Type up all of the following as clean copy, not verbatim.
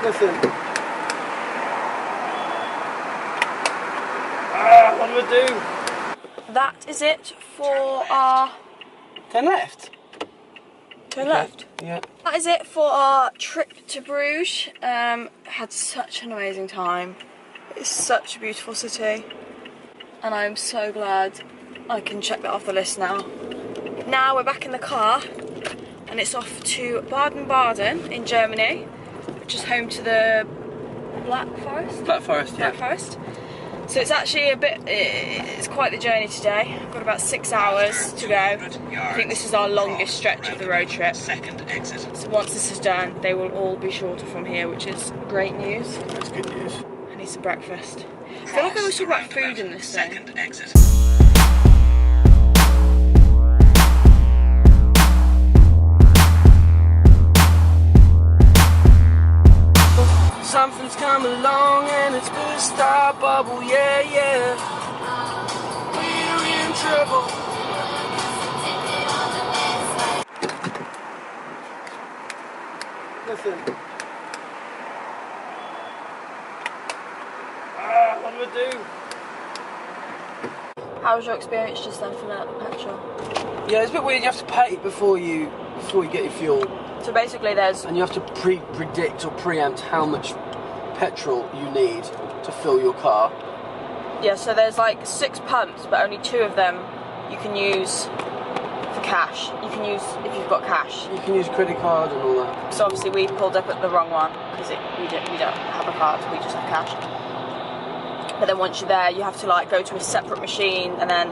Listen. What do I do? That is it for our... Turn left. Turn left? Yeah. That is it for our trip to Bruges. Had such an amazing time. It's such a beautiful city. And I'm so glad I can check that off the list now. Now we're back in the car and it's off to Baden Baden in Germany, which is home to the Black Forest? Black Forest, yeah. Black Forest. So it's actually it's quite the journey today. We've got about 6 hours to go. I think this is our longest stretch of the road trip. So once this is done, they will all be shorter from here, which is great news. That's good news. I need some breakfast. I feel like I always talk about food in this thing. Something's come along and it's burst our bubble, yeah, yeah. We're in trouble. Listen. What do I do? How was your experience just then filling out the petrol? Yeah, it's a bit weird. You have to pay before you get your fuel. So basically there's... And you have to predict or preempt how much petrol you need to fill your car. Yeah, so there's like 6 pumps, but only 2 of them you can use for cash. You can use if you've got cash. You can use credit card and all that. So obviously we pulled up at the wrong one because we don't have a card, we just have cash. But then once you're there, you have to like go to a separate machine and then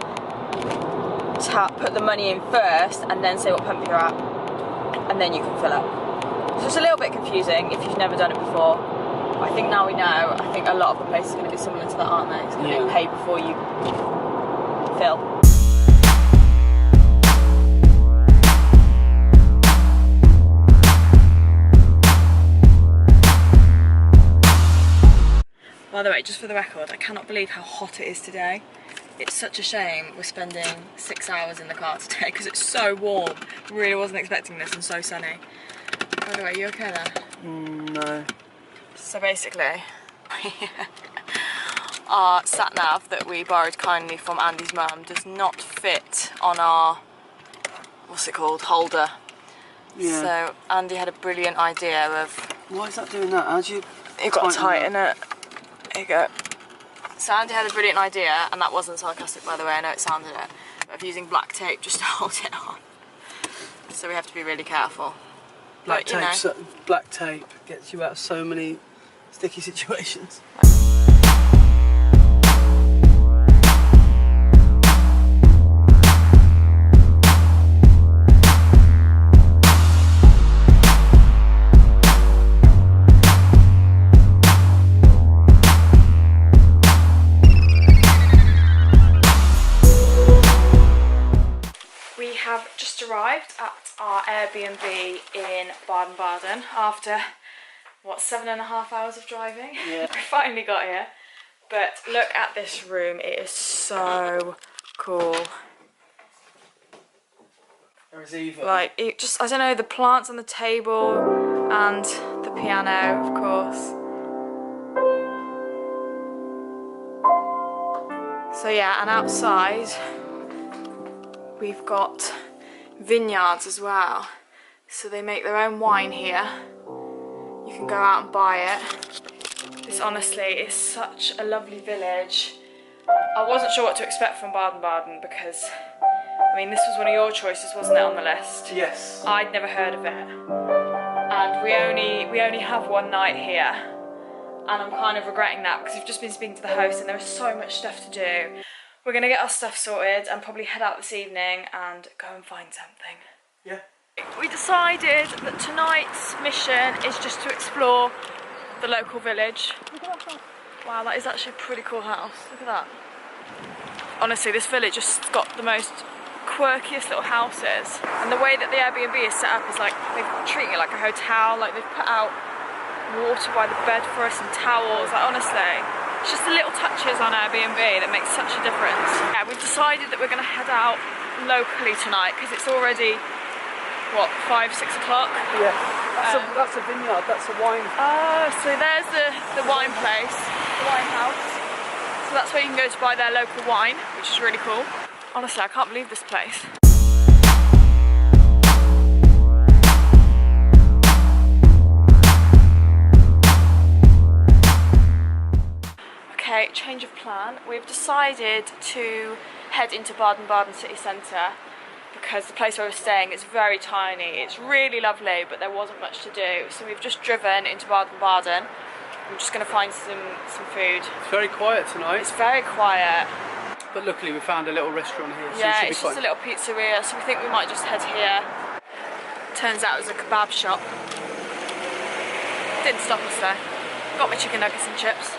put the money in first and then say what pump you're at, and then you can fill up. So it's a little bit confusing if you've never done it before. I think now we know. I think a lot of the places are going to be similar to that, aren't they? It's going to be pay before you fill. By the way, just for the record, I cannot believe how hot it is today. It's such a shame we're spending 6 hours in the car today because it's so warm. Really wasn't expecting this and so sunny. By the way, you okay there? No. So basically, our sat-nav that we borrowed kindly from Andy's mum does not fit on our, what's it called, holder. Yeah. So Andy had a brilliant idea of... Why is that doing that? How do you... You've got to tighten it. There you go. So Andy had a brilliant idea, and that wasn't sarcastic by the way, I know it sounded it, of using black tape just to hold it on. So we have to be really careful. Black tape gets you out of so many sticky situations. We have just arrived at our Airbnb in Baden Baden after, what, 7.5 hours of driving? Yeah. We finally got here. But look at this room, it is so cool. There is even... Like, it just, I don't know, the plants on the table and the piano, of course. So yeah, and outside we've got vineyards as well. So they make their own wine here. You can go out and buy it. This honestly is such a lovely village. I wasn't sure what to expect from Baden Baden because, I mean, this was one of your choices, wasn't it, on the list? Yes. I'd never heard of it. And we only have one night here. And I'm kind of regretting that because we've just been speaking to the host and there is so much stuff to do. We're going to get our stuff sorted and probably head out this evening and go and find something. Yeah. We decided that tonight's mission is just to explore the local village. Look at that house. Wow, that is actually a pretty cool house. Look at that. Honestly, this village has got the most quirkiest little houses. And the way that the Airbnb is set up is like, they're treating it like a hotel, like they've put out water by the bed for us and towels. Like, honestly, it's just the little touches on Airbnb that make such a difference. Yeah, we've decided that we're going to head out locally tonight because it's already what, 5, 6 o'clock? Yeah, that's a vineyard, that's a wine. Oh, so there's the wine place, the wine house. So that's where you can go to buy their local wine, which is really cool. Honestly, I can't believe this place. Okay, change of plan. We've decided to head into Baden Baden city centre because the place where we're staying is very tiny. It's really lovely, but there wasn't much to do. So we've just driven into Baden Baden. I'm just going to find some food. It's very quiet tonight. It's very quiet. But luckily we found a little restaurant here. So Yeah, it it's should be just a little pizzeria, so we think we might just head here. Turns out it was a kebab shop. Didn't stop us though. Got my chicken nuggets and chips.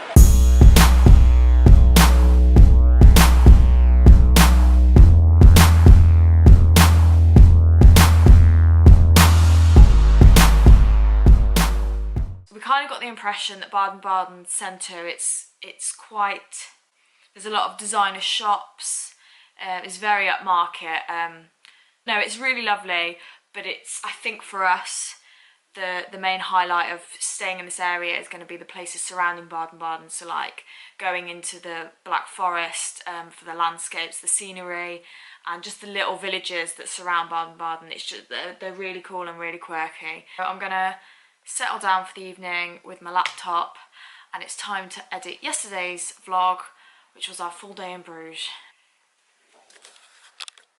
We kind of got the impression that Baden Baden centre, it's quite, there's a lot of designer shops, it's very upmarket. No, it's really lovely, but it's, I think for us, the main highlight of staying in this area is going to be the places surrounding Baden Baden, so like going into the Black Forest for the landscapes, the scenery, and just the little villages that surround Baden Baden. It's just, they're really cool and really quirky. I'm going to settle down for the evening with my laptop, and it's time to edit yesterday's vlog, which was our full day in Bruges.